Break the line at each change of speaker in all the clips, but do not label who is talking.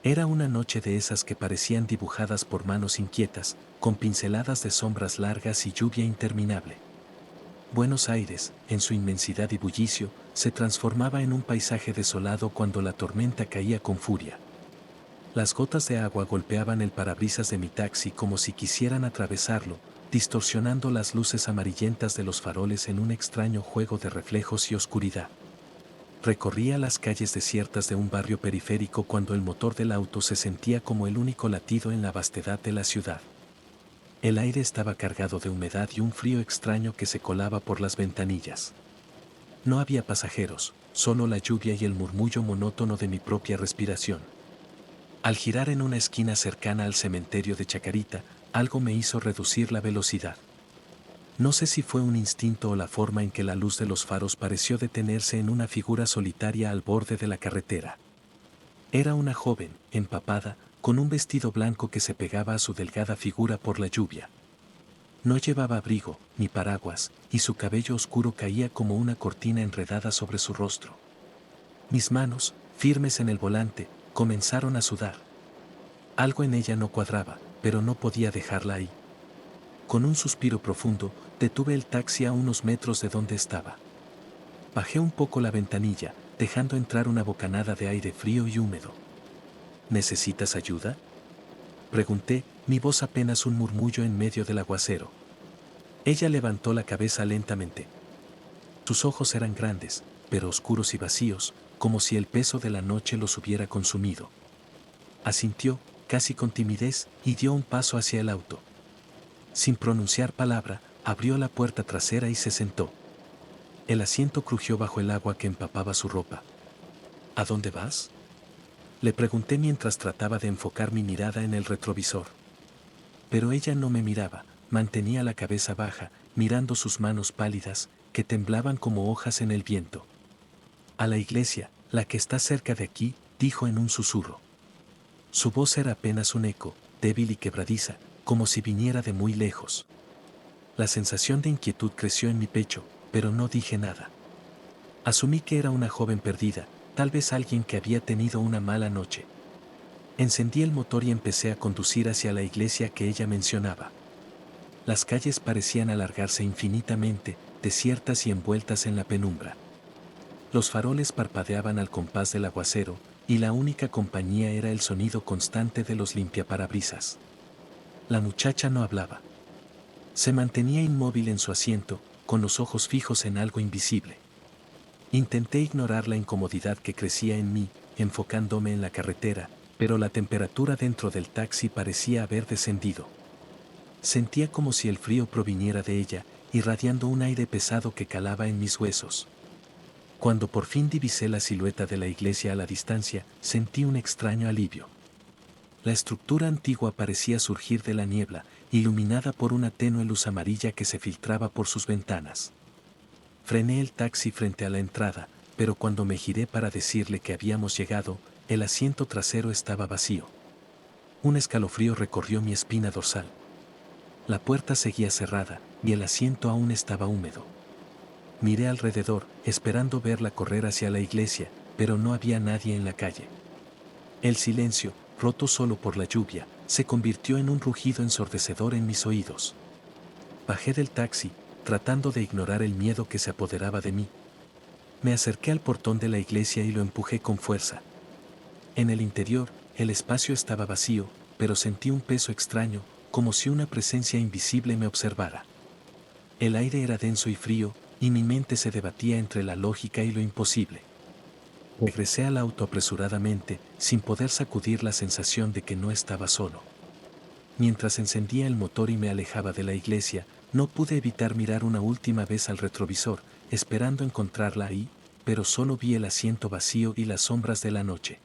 Era una noche de esas que parecían dibujadas por manos inquietas, con pinceladas de sombras largas y lluvia interminable. Buenos Aires, en su inmensidad y bullicio, se transformaba en un paisaje desolado cuando la tormenta caía con furia. Las gotas de agua golpeaban el parabrisas de mi taxi como si quisieran atravesarlo, distorsionando las luces amarillentas de los faroles en un extraño juego de reflejos y oscuridad. Recorría las calles desiertas de un barrio periférico cuando el motor del auto se sentía como el único latido en la vastedad de la ciudad. El aire estaba cargado de humedad y un frío extraño que se colaba por las ventanillas. No había pasajeros, solo la lluvia y el murmullo monótono de mi propia respiración. Al girar en una esquina cercana al cementerio de Chacarita, algo me hizo reducir la velocidad. No sé si fue un instinto o la forma en que la luz de los faros pareció detenerse en una figura solitaria al borde de la carretera. Era una joven, empapada, con un vestido blanco que se pegaba a su delgada figura por la lluvia. No llevaba abrigo, ni paraguas, y su cabello oscuro caía como una cortina enredada sobre su rostro. Mis manos, firmes en el volante, comenzaron a sudar. Algo en ella no cuadraba, pero no podía dejarla ahí. Con un suspiro profundo, detuve el taxi a unos metros de donde estaba. Bajé un poco la ventanilla, dejando entrar una bocanada de aire frío y húmedo. ¿Necesitas ayuda?, pregunté, mi voz apenas un murmullo en medio del aguacero. Ella levantó la cabeza lentamente. Sus ojos eran grandes, pero oscuros y vacíos, como si el peso de la noche los hubiera consumido. Asintió, casi con timidez, y dio un paso hacia el auto. Sin pronunciar palabra, abrió la puerta trasera y se sentó. El asiento crujió bajo el agua que empapaba su ropa. ¿A dónde vas?, le pregunté mientras trataba de enfocar mi mirada en el retrovisor. Pero ella no me miraba, mantenía la cabeza baja, mirando sus manos pálidas, que temblaban como hojas en el viento. A la iglesia, la que está cerca de aquí, dijo en un susurro. Su voz era apenas un eco, débil y quebradiza, como si viniera de muy lejos. La sensación de inquietud creció en mi pecho, pero no dije nada. Asumí que era una joven perdida, tal vez alguien que había tenido una mala noche. Encendí el motor y empecé a conducir hacia la iglesia que ella mencionaba. Las calles parecían alargarse infinitamente, desiertas y envueltas en la penumbra. Los faroles parpadeaban al compás del aguacero, y la única compañía era el sonido constante de los limpiaparabrisas. La muchacha no hablaba. Se mantenía inmóvil en su asiento, con los ojos fijos en algo invisible. Intenté ignorar la incomodidad que crecía en mí, enfocándome en la carretera, pero la temperatura dentro del taxi parecía haber descendido. Sentía como si el frío proviniera de ella, irradiando un aire pesado que calaba en mis huesos. Cuando por fin divisé la silueta de la iglesia a la distancia, sentí un extraño alivio. La estructura antigua parecía surgir de la niebla, iluminada por una tenue luz amarilla que se filtraba por sus ventanas. Frené el taxi frente a la entrada, pero cuando me giré para decirle que habíamos llegado, el asiento trasero estaba vacío. Un escalofrío recorrió mi espina dorsal. La puerta seguía cerrada, y el asiento aún estaba húmedo. Miré alrededor, esperando verla correr hacia la iglesia, pero no había nadie en la calle. El silencio, roto solo por la lluvia, se convirtió en un rugido ensordecedor en mis oídos. Bajé del taxi, tratando de ignorar el miedo que se apoderaba de mí. Me acerqué al portón de la iglesia y lo empujé con fuerza. En el interior, el espacio estaba vacío, pero sentí un peso extraño, como si una presencia invisible me observara. El aire era denso y frío, y mi mente se debatía entre la lógica y lo imposible. Regresé al auto apresuradamente, sin poder sacudir la sensación de que no estaba solo. Mientras encendía el motor y me alejaba de la iglesia, no pude evitar mirar una última vez al retrovisor, esperando encontrarla ahí, pero solo vi el asiento vacío y las sombras de la noche.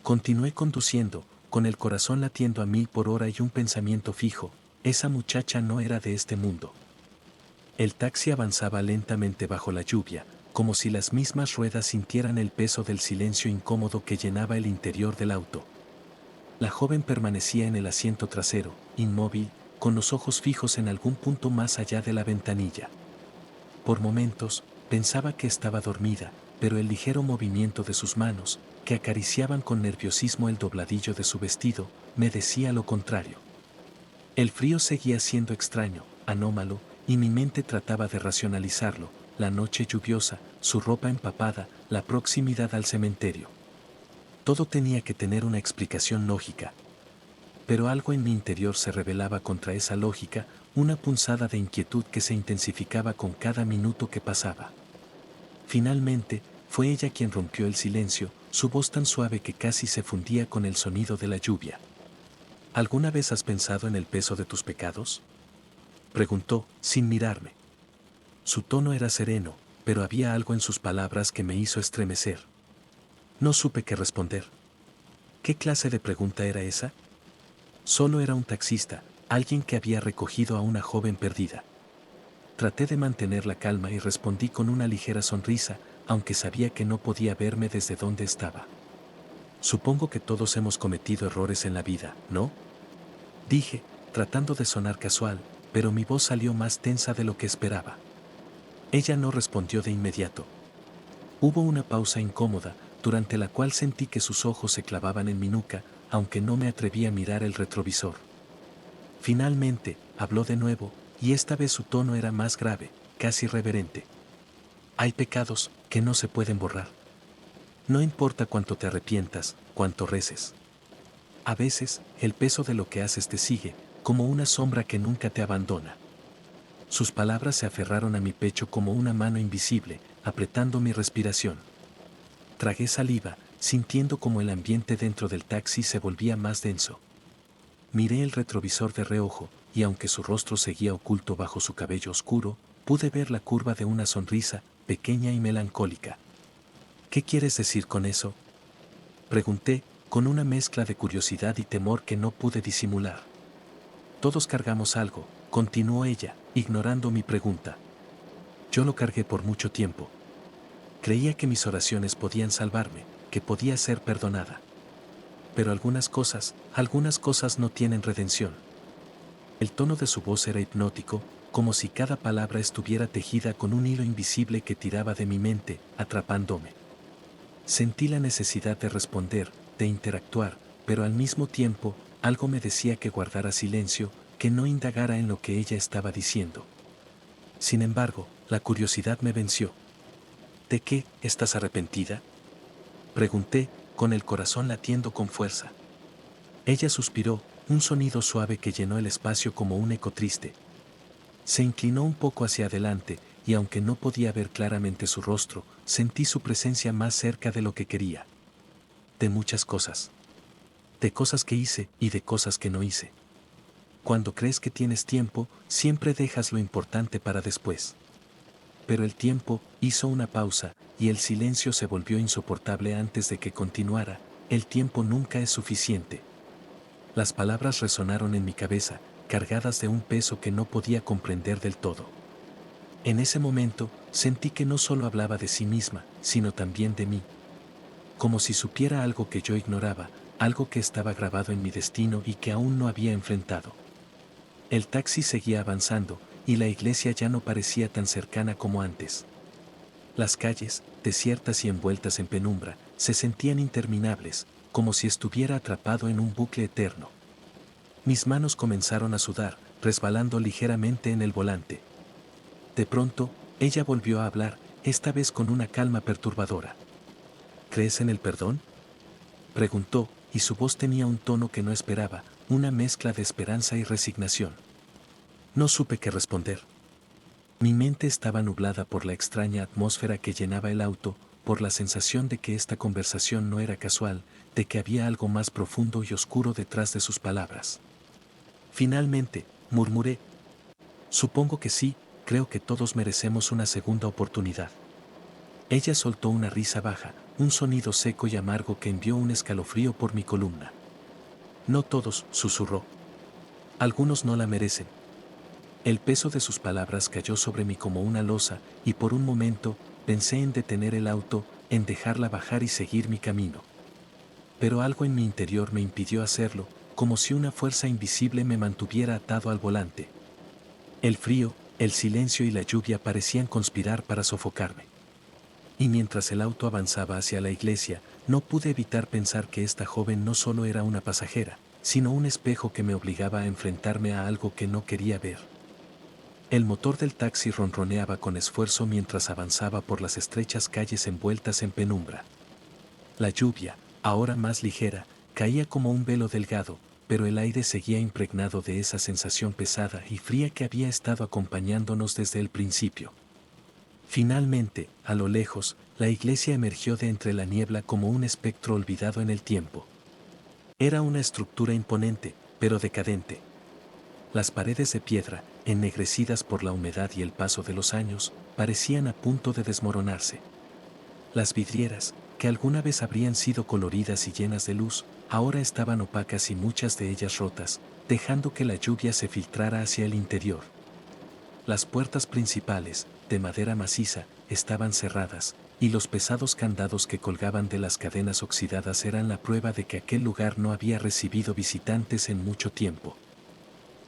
Continué conduciendo, con el corazón latiendo a 1000 por hora y un pensamiento fijo: esa muchacha no era de este mundo. El taxi avanzaba lentamente bajo la lluvia, como si las mismas ruedas sintieran el peso del silencio incómodo que llenaba el interior del auto. La joven permanecía en el asiento trasero, inmóvil, con los ojos fijos en algún punto más allá de la ventanilla. Por momentos, pensaba que estaba dormida, pero el ligero movimiento de sus manos, que acariciaban con nerviosismo el dobladillo de su vestido, me decía lo contrario. El frío seguía siendo extraño, anómalo, y mi mente trataba de racionalizarlo: la noche lluviosa, su ropa empapada, la proximidad al cementerio. Todo tenía que tener una explicación lógica. Pero algo en mi interior se rebelaba contra esa lógica, una punzada de inquietud que se intensificaba con cada minuto que pasaba. Finalmente, fue ella quien rompió el silencio, su voz tan suave que casi se fundía con el sonido de la lluvia. ¿Alguna vez has pensado en el peso de tus pecados?, preguntó, sin mirarme. Su tono era sereno, pero había algo en sus palabras que me hizo estremecer. No supe qué responder. ¿Qué clase de pregunta era esa? Solo era un taxista, alguien que había recogido a una joven perdida. Traté de mantener la calma y respondí con una ligera sonrisa, aunque sabía que no podía verme desde donde estaba. Supongo que todos hemos cometido errores en la vida, ¿no?, dije, tratando de sonar casual, pero mi voz salió más tensa de lo que esperaba. Ella no respondió de inmediato. Hubo una pausa incómoda, durante la cual sentí que sus ojos se clavaban en mi nuca, aunque no me atreví a mirar el retrovisor. Finalmente, habló de nuevo, y esta vez su tono era más grave, casi reverente. Hay pecados que no se pueden borrar. No importa cuánto te arrepientas, cuánto reces. A veces, el peso de lo que haces te sigue, como una sombra que nunca te abandona. Sus palabras se aferraron a mi pecho como una mano invisible, apretando mi respiración. Tragué saliva, sintiendo como el ambiente dentro del taxi se volvía más denso. Miré el retrovisor de reojo, y aunque su rostro seguía oculto bajo su cabello oscuro, pude ver la curva de una sonrisa, pequeña y melancólica. ¿Qué quieres decir con eso?, pregunté, con una mezcla de curiosidad y temor que no pude disimular. Todos cargamos algo, continuó ella, ignorando mi pregunta. Yo lo cargué por mucho tiempo. Creía que mis oraciones podían salvarme, que podía ser perdonada. Pero algunas cosas no tienen redención. El tono de su voz era hipnótico, como si cada palabra estuviera tejida con un hilo invisible que tiraba de mi mente, atrapándome. Sentí la necesidad de responder, de interactuar, pero al mismo tiempo, algo me decía que guardara silencio, que no indagara en lo que ella estaba diciendo. Sin embargo, la curiosidad me venció. ¿De qué estás arrepentida?, pregunté, con el corazón latiendo con fuerza. Ella suspiró, un sonido suave que llenó el espacio como un eco triste. Se inclinó un poco hacia adelante, y aunque no podía ver claramente su rostro, sentí su presencia más cerca de lo que quería. De muchas cosas. De cosas que hice y de cosas que no hice. Cuando crees que tienes tiempo, siempre dejas lo importante para después. Pero el tiempo hizo una pausa, y el silencio se volvió insoportable antes de que continuara. El tiempo nunca es suficiente. Las palabras resonaron en mi cabeza, cargadas de un peso que no podía comprender del todo. En ese momento, sentí que no solo hablaba de sí misma, sino también de mí. Como si supiera algo que yo ignoraba, algo que estaba grabado en mi destino y que aún no había enfrentado. El taxi seguía avanzando, y la iglesia ya no parecía tan cercana como antes. Las calles, desiertas y envueltas en penumbra, se sentían interminables, como si estuviera atrapado en un bucle eterno. Mis manos comenzaron a sudar, resbalando ligeramente en el volante. De pronto, ella volvió a hablar, esta vez con una calma perturbadora. ¿Crees en el perdón?, preguntó, y su voz tenía un tono que no esperaba, una mezcla de esperanza y resignación. No supe qué responder. Mi mente estaba nublada por la extraña atmósfera que llenaba el auto, por la sensación de que esta conversación no era casual, de que había algo más profundo y oscuro detrás de sus palabras. Finalmente, murmuré: supongo que sí, creo que todos merecemos una segunda oportunidad. Ella soltó una risa baja, un sonido seco y amargo que envió un escalofrío por mi columna. No todos, susurró. Algunos no la merecen. El peso de sus palabras cayó sobre mí como una losa, y por un momento, pensé en detener el auto, en dejarla bajar y seguir mi camino. Pero algo en mi interior me impidió hacerlo, como si una fuerza invisible me mantuviera atado al volante. El frío, el silencio y la lluvia parecían conspirar para sofocarme. Y mientras el auto avanzaba hacia la iglesia, No pude evitar pensar que esta joven no solo era una pasajera, sino un espejo que me obligaba a enfrentarme a algo que no quería ver. El motor del taxi ronroneaba con esfuerzo mientras avanzaba por las estrechas calles envueltas en penumbra. La lluvia, ahora más ligera, caía como un velo delgado, pero el aire seguía impregnado de esa sensación pesada y fría que había estado acompañándonos desde el principio. Finalmente, a lo lejos, la iglesia emergió de entre la niebla como un espectro olvidado en el tiempo. Era una estructura imponente, pero decadente. Las paredes de piedra, ennegrecidas por la humedad y el paso de los años, parecían a punto de desmoronarse. Las vidrieras, que alguna vez habrían sido coloridas y llenas de luz, ahora estaban opacas y muchas de ellas rotas, dejando que la lluvia se filtrara hacia el interior. Las puertas principales, de madera maciza, estaban cerradas, y los pesados candados que colgaban de las cadenas oxidadas eran la prueba de que aquel lugar no había recibido visitantes en mucho tiempo.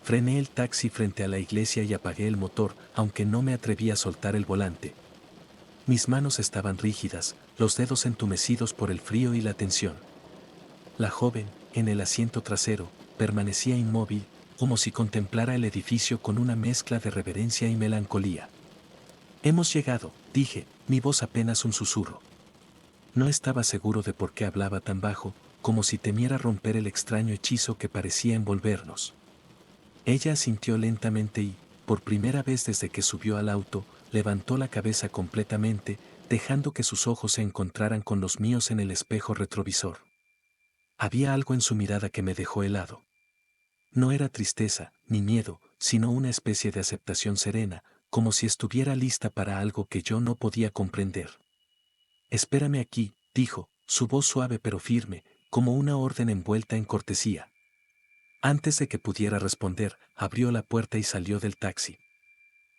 Frené el taxi frente a la iglesia y apagué el motor, aunque no me atreví a soltar el volante. Mis manos estaban rígidas, los dedos entumecidos por el frío y la tensión. La joven, en el asiento trasero, permanecía inmóvil, como si contemplara el edificio con una mezcla de reverencia y melancolía. Hemos llegado, dije, mi voz apenas un susurro. No estaba seguro de por qué hablaba tan bajo, como si temiera romper el extraño hechizo que parecía envolvernos. Ella asintió lentamente y, por primera vez desde que subió al auto, levantó la cabeza completamente, dejando que sus ojos se encontraran con los míos en el espejo retrovisor. Había algo en su mirada que me dejó helado. No era tristeza, ni miedo, sino una especie de aceptación serena, como si estuviera lista para algo que yo no podía comprender. Espérame aquí, dijo, su voz suave pero firme, como una orden envuelta en cortesía. Antes de que pudiera responder, abrió la puerta y salió del taxi.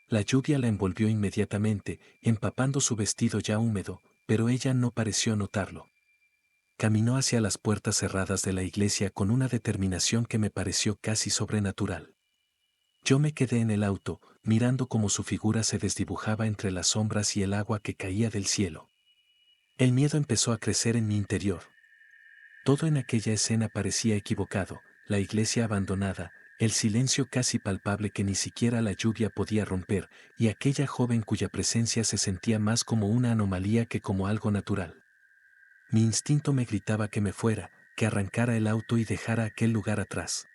La lluvia la envolvió inmediatamente, empapando su vestido ya húmedo, pero ella no pareció notarlo. Caminó hacia las puertas cerradas de la iglesia con una determinación que me pareció casi sobrenatural. Yo me quedé en el auto, mirando cómo su figura se desdibujaba entre las sombras y el agua que caía del cielo. El miedo empezó a crecer en mi interior. Todo en aquella escena parecía equivocado, la iglesia abandonada, el silencio casi palpable que ni siquiera la lluvia podía romper, y aquella joven cuya presencia se sentía más como una anomalía que como algo natural. Mi instinto me gritaba que me fuera, que arrancara el auto y dejara aquel lugar atrás.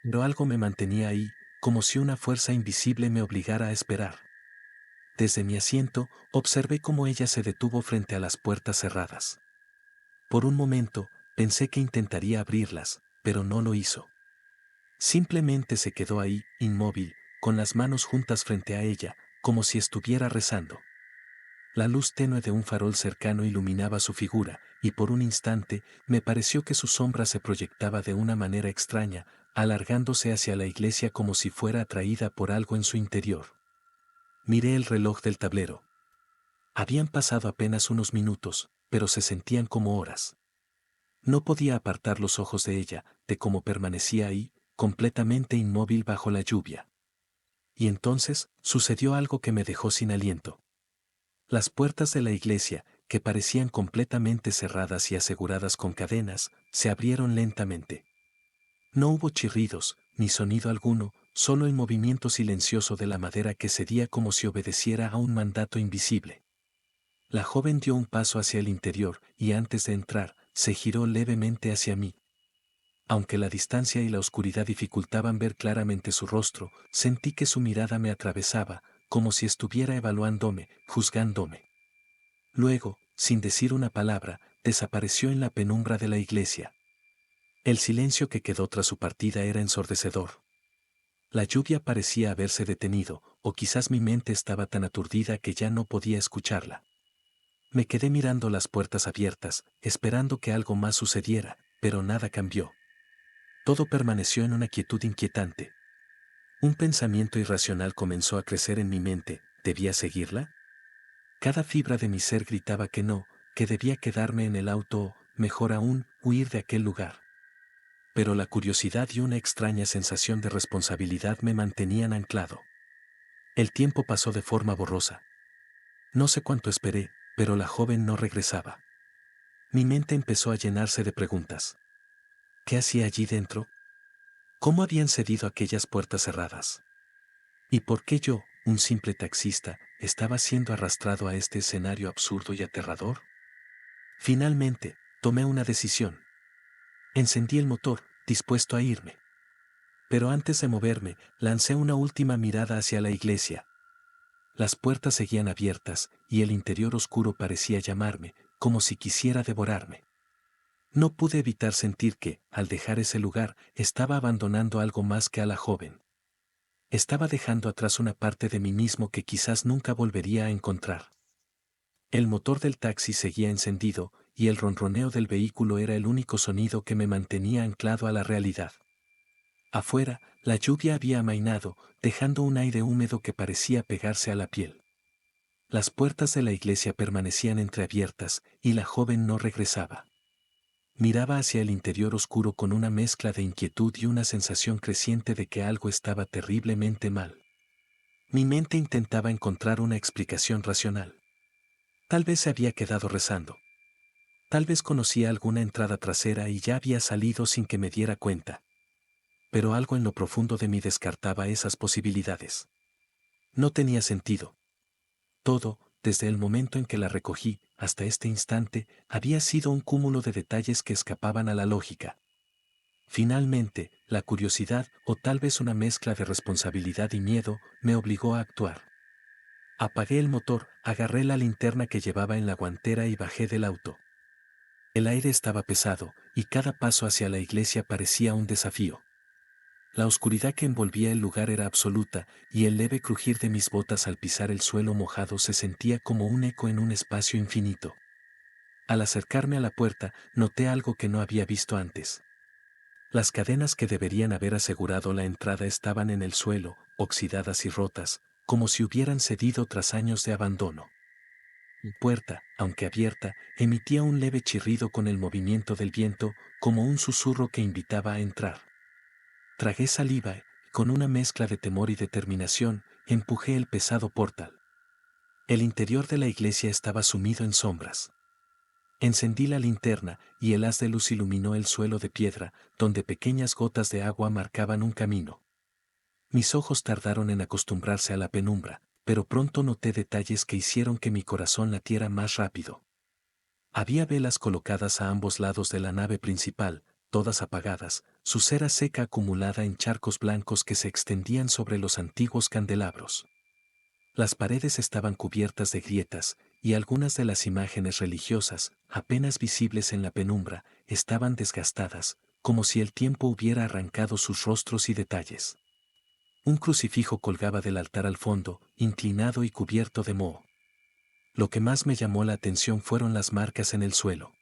Pero algo me mantenía ahí, como si una fuerza invisible me obligara a esperar. Desde mi asiento, observé cómo ella se detuvo frente a las puertas cerradas. Por un momento, pensé que intentaría abrirlas, pero no lo hizo. Simplemente se quedó ahí, inmóvil, con las manos juntas frente a ella, como si estuviera rezando. La luz tenue de un farol cercano iluminaba su figura, y por un instante me pareció que su sombra se proyectaba de una manera extraña, alargándose hacia la iglesia como si fuera atraída por algo en su interior. Miré el reloj del tablero. Habían pasado apenas unos minutos, pero se sentían como horas. No podía apartar los ojos de ella, de cómo permanecía ahí, completamente inmóvil bajo la lluvia. Y entonces, sucedió algo que me dejó sin aliento. Las puertas de la iglesia, que parecían completamente cerradas y aseguradas con cadenas, se abrieron lentamente. No hubo chirridos, ni sonido alguno, solo el movimiento silencioso de la madera que cedía como si obedeciera a un mandato invisible. La joven dio un paso hacia el interior, y antes de entrar, se giró levemente hacia mí. Aunque la distancia y la oscuridad dificultaban ver claramente su rostro, sentí que su mirada me atravesaba, como si estuviera evaluándome, juzgándome. Luego, sin decir una palabra, desapareció en la penumbra de la iglesia. El silencio que quedó tras su partida era ensordecedor. La lluvia parecía haberse detenido, o quizás mi mente estaba tan aturdida que ya no podía escucharla. Me quedé mirando las puertas abiertas, esperando que algo más sucediera, pero nada cambió. Todo permaneció en una quietud inquietante. Un pensamiento irracional comenzó a crecer en mi mente, ¿debía seguirla? Cada fibra de mi ser gritaba que no, que debía quedarme en el auto o, mejor aún, huir de aquel lugar. Pero la curiosidad y una extraña sensación de responsabilidad me mantenían anclado. El tiempo pasó de forma borrosa. No sé cuánto esperé, pero la joven no regresaba. Mi mente empezó a llenarse de preguntas. ¿Qué hacía allí dentro? ¿Cómo habían cedido aquellas puertas cerradas? ¿Y por qué yo, un simple taxista, estaba siendo arrastrado a este escenario absurdo y aterrador? Finalmente, tomé una decisión. Encendí el motor, dispuesto a irme. Pero antes de moverme, lancé una última mirada hacia la iglesia. Las puertas seguían abiertas, y el interior oscuro parecía llamarme, como si quisiera devorarme. No pude evitar sentir que, al dejar ese lugar, estaba abandonando algo más que a la joven. Estaba dejando atrás una parte de mí mismo que quizás nunca volvería a encontrar. El motor del taxi seguía encendido, y el ronroneo del vehículo era el único sonido que me mantenía anclado a la realidad. Afuera, la lluvia había amainado, dejando un aire húmedo que parecía pegarse a la piel. Las puertas de la iglesia permanecían entreabiertas, y la joven no regresaba. Miraba hacia el interior oscuro con una mezcla de inquietud y una sensación creciente de que algo estaba terriblemente mal. Mi mente intentaba encontrar una explicación racional. Tal vez se había quedado rezando. Tal vez conocía alguna entrada trasera y ya había salido sin que me diera cuenta. Pero algo en lo profundo de mí descartaba esas posibilidades. No tenía sentido. Todo, desde el momento en que la recogí hasta este instante, había sido un cúmulo de detalles que escapaban a la lógica. Finalmente, la curiosidad, o tal vez una mezcla de responsabilidad y miedo, me obligó a actuar. Apagué el motor, agarré la linterna que llevaba en la guantera y bajé del auto. El aire estaba pesado, y cada paso hacia la iglesia parecía un desafío. La oscuridad que envolvía el lugar era absoluta, y el leve crujir de mis botas al pisar el suelo mojado se sentía como un eco en un espacio infinito. Al acercarme a la puerta, noté algo que no había visto antes. Las cadenas que deberían haber asegurado la entrada estaban en el suelo, oxidadas y rotas, como si hubieran cedido tras años de abandono. La puerta, aunque abierta, emitía un leve chirrido con el movimiento del viento, como un susurro que invitaba a entrar. Tragué saliva y, con una mezcla de temor y determinación, empujé el pesado portal. El interior de la iglesia estaba sumido en sombras. Encendí la linterna y el haz de luz iluminó el suelo de piedra, donde pequeñas gotas de agua marcaban un camino. Mis ojos tardaron en acostumbrarse a la penumbra, pero pronto noté detalles que hicieron que mi corazón latiera más rápido. Había velas colocadas a ambos lados de la nave principal, todas apagadas, su cera seca acumulada en charcos blancos que se extendían sobre los antiguos candelabros. Las paredes estaban cubiertas de grietas, y algunas de las imágenes religiosas, apenas visibles en la penumbra, estaban desgastadas, como si el tiempo hubiera arrancado sus rostros y detalles. Un crucifijo colgaba del altar al fondo, inclinado y cubierto de moho. Lo que más me llamó la atención fueron las marcas en el suelo.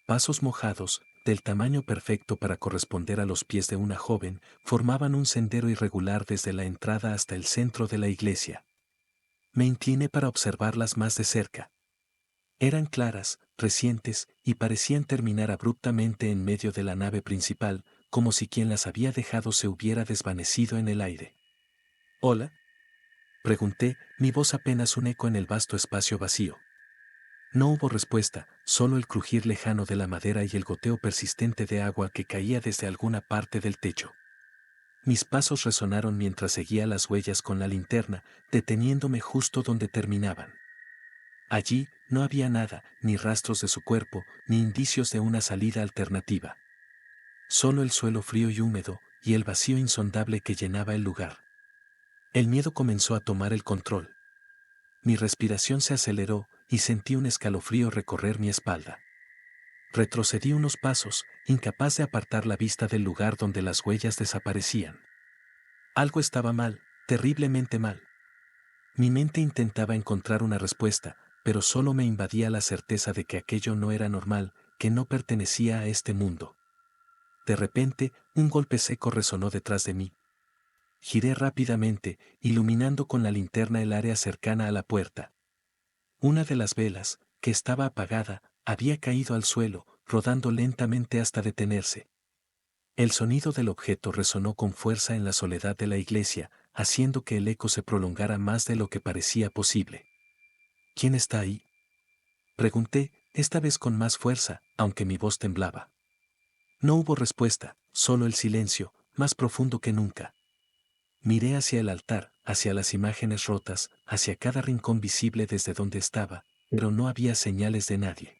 Pasos mojados, del tamaño perfecto para corresponder a los pies de una joven, formaban un sendero irregular desde la entrada hasta el centro de la iglesia. Me incliné para observarlas más de cerca. Eran claras, recientes, y parecían terminar abruptamente en medio de la nave principal, como si quien las había dejado se hubiera desvanecido en el aire. «¿Hola?», pregunté, mi voz apenas un eco en el vasto espacio vacío. No hubo respuesta, solo el crujir lejano de la madera y el goteo persistente de agua que caía desde alguna parte del techo. Mis pasos resonaron mientras seguía las huellas con la linterna, deteniéndome justo donde terminaban. Allí no había nada, ni rastros de su cuerpo, ni indicios de una salida alternativa. Solo el suelo frío y húmedo, y el vacío insondable que llenaba el lugar. El miedo comenzó a tomar el control. Mi respiración se aceleró, y sentí un escalofrío recorrer mi espalda. Retrocedí unos pasos, incapaz de apartar la vista del lugar donde las huellas desaparecían. Algo estaba mal, terriblemente mal. Mi mente intentaba encontrar una respuesta, pero solo me invadía la certeza de que aquello no era normal, que no pertenecía a este mundo. De repente, un golpe seco resonó detrás de mí. Giré rápidamente, iluminando con la linterna el área cercana a la puerta. Una de las velas, que estaba apagada, había caído al suelo, rodando lentamente hasta detenerse. El sonido del objeto resonó con fuerza en la soledad de la iglesia, haciendo que el eco se prolongara más de lo que parecía posible. «¿Quién está ahí?», pregunté, esta vez con más fuerza, aunque mi voz temblaba. No hubo respuesta, solo el silencio, más profundo que nunca. Miré hacia el altar, hacia las imágenes rotas, hacia cada rincón visible desde donde estaba, pero no había señales de nadie.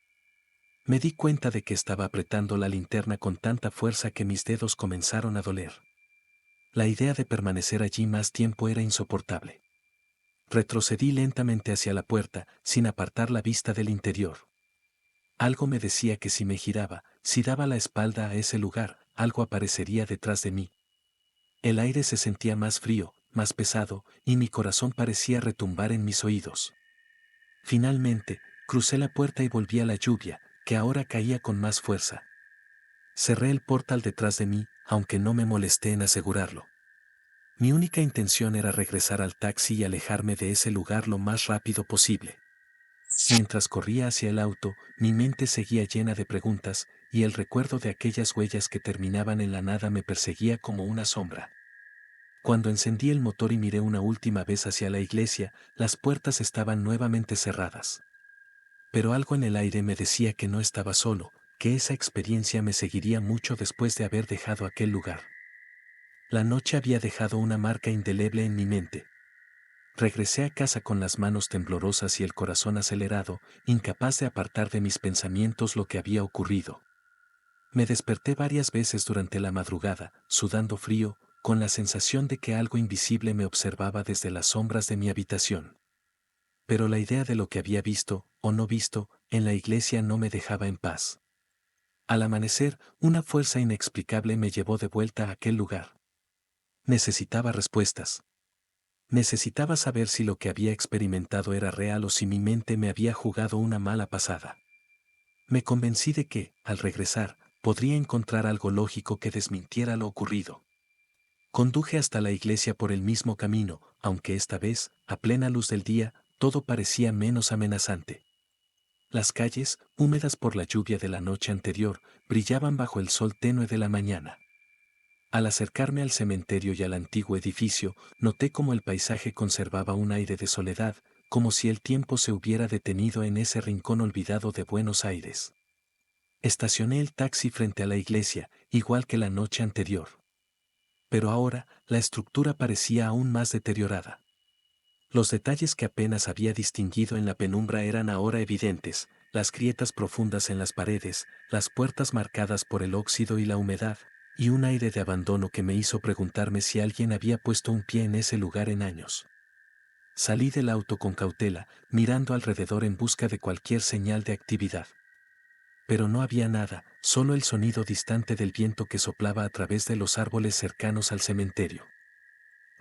Me di cuenta de que estaba apretando la linterna con tanta fuerza que mis dedos comenzaron a doler. La idea de permanecer allí más tiempo era insoportable. Retrocedí lentamente hacia la puerta, sin apartar la vista del interior. Algo me decía que si me giraba, si daba la espalda a ese lugar, algo aparecería detrás de mí. El aire se sentía más frío, más pesado, y mi corazón parecía retumbar en mis oídos. Finalmente, crucé la puerta y volví a la lluvia, que ahora caía con más fuerza. Cerré el portal detrás de mí, aunque no me molesté en asegurarlo. Mi única intención era regresar al taxi y alejarme de ese lugar lo más rápido posible. Mientras corría hacia el auto, mi mente seguía llena de preguntas, y el recuerdo de aquellas huellas que terminaban en la nada me perseguía como una sombra. Cuando encendí el motor y miré una última vez hacia la iglesia, las puertas estaban nuevamente cerradas. Pero algo en el aire me decía que no estaba solo, que esa experiencia me seguiría mucho después de haber dejado aquel lugar. La noche había dejado una marca indeleble en mi mente. Regresé a casa con las manos temblorosas y el corazón acelerado, incapaz de apartar de mis pensamientos lo que había ocurrido. Me desperté varias veces durante la madrugada, sudando frío, con la sensación de que algo invisible me observaba desde las sombras de mi habitación. Pero la idea de lo que había visto, o no visto, en la iglesia no me dejaba en paz. Al amanecer, una fuerza inexplicable me llevó de vuelta a aquel lugar. Necesitaba respuestas. Necesitaba saber si lo que había experimentado era real o si mi mente me había jugado una mala pasada. Me convencí de que, al regresar, podría encontrar algo lógico que desmintiera lo ocurrido. Conduje hasta la iglesia por el mismo camino, aunque esta vez, a plena luz del día, todo parecía menos amenazante. Las calles, húmedas por la lluvia de la noche anterior, brillaban bajo el sol tenue de la mañana. Al acercarme al cementerio y al antiguo edificio, noté cómo el paisaje conservaba un aire de soledad, como si el tiempo se hubiera detenido en ese rincón olvidado de Buenos Aires. Estacioné el taxi frente a la iglesia, igual que la noche anterior. Pero ahora, la estructura parecía aún más deteriorada. Los detalles que apenas había distinguido en la penumbra eran ahora evidentes, las grietas profundas en las paredes, las puertas marcadas por el óxido y la humedad, y un aire de abandono que me hizo preguntarme si alguien había puesto un pie en ese lugar en años. Salí del auto con cautela, mirando alrededor en busca de cualquier señal de actividad. Pero no había nada, solo el sonido distante del viento que soplaba a través de los árboles cercanos al cementerio.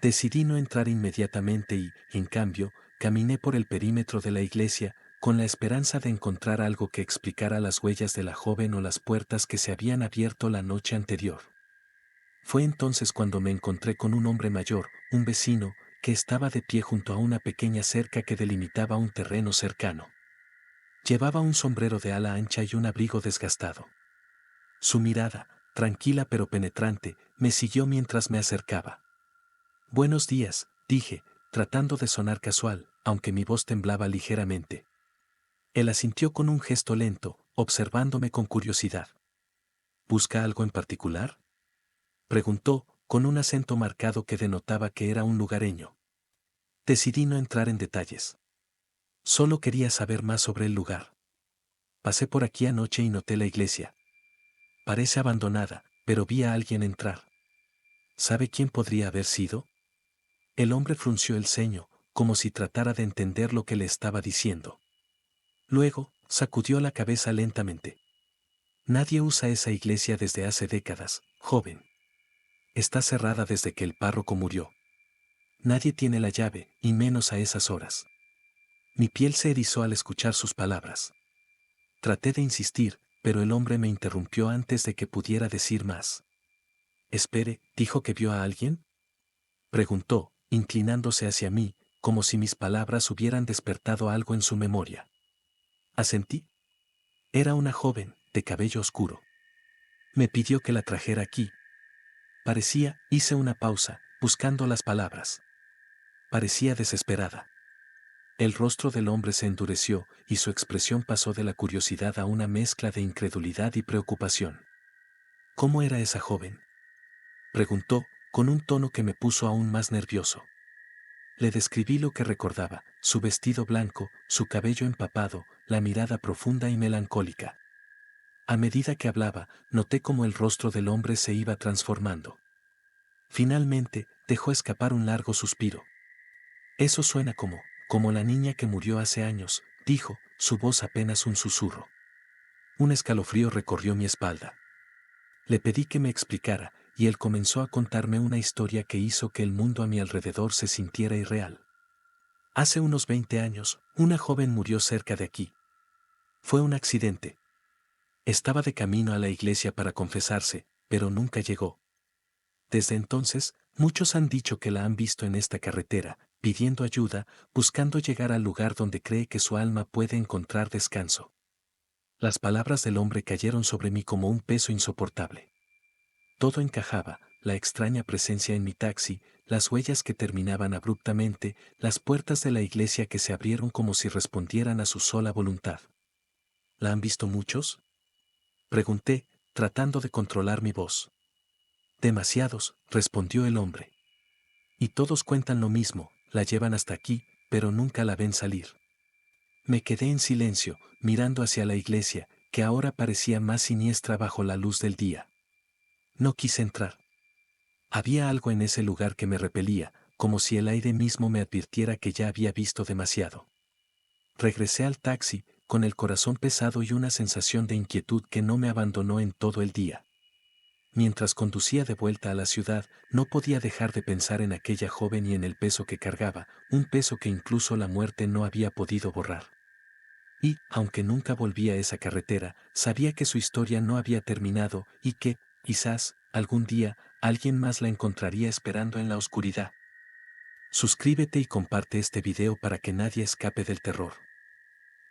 Decidí no entrar inmediatamente y, en cambio, caminé por el perímetro de la iglesia, con la esperanza de encontrar algo que explicara las huellas de la joven o las puertas que se habían abierto la noche anterior. Fue entonces cuando me encontré con un hombre mayor, un vecino, que estaba de pie junto a una pequeña cerca que delimitaba un terreno cercano. Llevaba un sombrero de ala ancha y un abrigo desgastado. Su mirada, tranquila pero penetrante, me siguió mientras me acercaba. «Buenos días», dije, tratando de sonar casual, aunque mi voz temblaba ligeramente. Él asintió con un gesto lento, observándome con curiosidad. «¿Busca algo en particular?», preguntó, con un acento marcado que denotaba que era un lugareño. Decidí no entrar en detalles. Solo quería saber más sobre el lugar. Pasé por aquí anoche y noté la iglesia. Parece abandonada, pero vi a alguien entrar. ¿Sabe quién podría haber sido? El hombre frunció el ceño, como si tratara de entender lo que le estaba diciendo. Luego, sacudió la cabeza lentamente. Nadie usa esa iglesia desde hace décadas, joven. Está cerrada desde que el párroco murió. Nadie tiene la llave, y menos a esas horas. Mi piel se erizó al escuchar sus palabras. Traté de insistir, pero el hombre me interrumpió antes de que pudiera decir más. «Espere, ¿dijo que vio a alguien?», preguntó, inclinándose hacia mí, como si mis palabras hubieran despertado algo en su memoria. Asentí. Era una joven, de cabello oscuro. Me pidió que la trajera aquí. Hice una pausa, buscando las palabras. Parecía desesperada. El rostro del hombre se endureció y su expresión pasó de la curiosidad a una mezcla de incredulidad y preocupación. ¿Cómo era esa joven?, preguntó, con un tono que me puso aún más nervioso. Le describí lo que recordaba: su vestido blanco, su cabello empapado, la mirada profunda y melancólica. A medida que hablaba, noté cómo el rostro del hombre se iba transformando. Finalmente, dejó escapar un largo suspiro. Eso suena como la niña que murió hace años, dijo, su voz apenas un susurro. Un escalofrío recorrió mi espalda. Le pedí que me explicara, y él comenzó a contarme una historia que hizo que el mundo a mi alrededor se sintiera irreal. Hace unos 20 años, una joven murió cerca de aquí. Fue un accidente. Estaba de camino a la iglesia para confesarse, pero nunca llegó. Desde entonces, muchos han dicho que la han visto en esta carretera, pidiendo ayuda, buscando llegar al lugar donde cree que su alma puede encontrar descanso. Las palabras del hombre cayeron sobre mí como un peso insoportable. Todo encajaba: la extraña presencia en mi taxi, las huellas que terminaban abruptamente, las puertas de la iglesia que se abrieron como si respondieran a su sola voluntad. ¿La han visto muchos?, pregunté, tratando de controlar mi voz. Demasiados, respondió el hombre. Y todos cuentan lo mismo: la llevan hasta aquí, pero nunca la ven salir. Me quedé en silencio, mirando hacia la iglesia, que ahora parecía más siniestra bajo la luz del día. No quise entrar. Había algo en ese lugar que me repelía, como si el aire mismo me advirtiera que ya había visto demasiado. Regresé al taxi, con el corazón pesado y una sensación de inquietud que no me abandonó en todo el día. Mientras conducía de vuelta a la ciudad, no podía dejar de pensar en aquella joven y en el peso que cargaba, un peso que incluso la muerte no había podido borrar. Y, aunque nunca volví a esa carretera, sabía que su historia no había terminado y que, quizás, algún día, alguien más la encontraría esperando en la oscuridad. Suscríbete y comparte este video para que nadie escape del terror.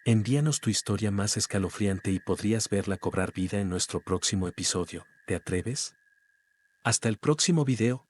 Envíanos tu historia más escalofriante y podrías verla cobrar vida en nuestro próximo episodio. ¿Te atreves? Hasta el próximo video.